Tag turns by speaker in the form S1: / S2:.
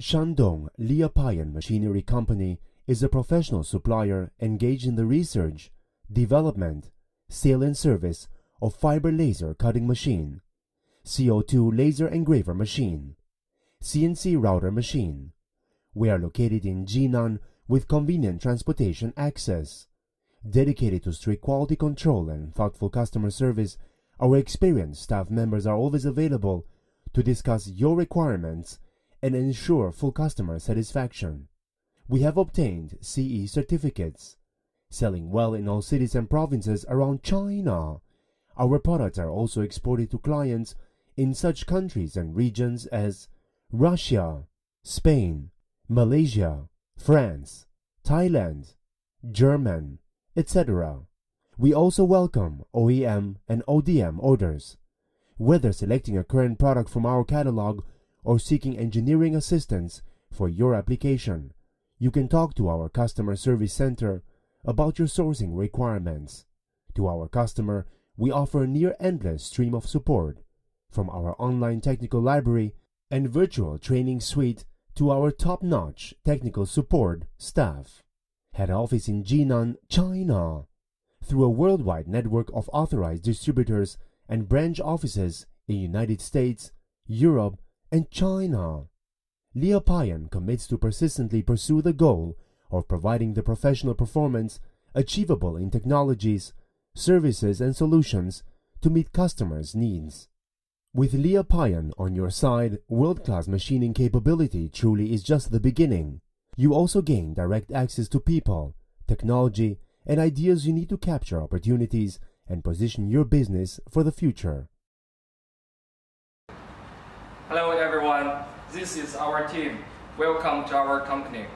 S1: Shandong Liapayan Machinery Company is a professional supplier engaged in the research, development, sale and service of fiber laser cutting machine, CO2 laser engraver machine, CNC router machine. We are located in Jinan with convenient transportation access. Dedicated to strict quality control and thoughtful customer service, our experienced staff members are always available to discuss your requirements and ensure full customer satisfaction. We have obtained CE certificates, selling well in all cities and provinces around China. Our products are also exported to clients in such countries and regions as Russia, Spain, Malaysia, France, Thailand, Germany, etc. We also welcome OEM and ODM orders. Whether selecting a current product from our catalog or seeking engineering assistance for your application, you can talk to our customer service center about your sourcing requirements. To our customer, we offer a near endless stream of support, from our online technical library and virtual training suite to our top-notch technical support staff. Head office in Jinan, China. Through a worldwide network of authorized distributors and branch offices in United States, Europe, and China. Liapayan commits to persistently pursue the goal of providing the professional performance achievable in technologies, services, and solutions to meet customers' needs. With Liapayan on your side, world-class machining capability truly is just the beginning. You also gain direct access to people, technology, and ideas you need to capture opportunities and position your business for the future.
S2: Hello everyone, this is our team. Welcome to our company.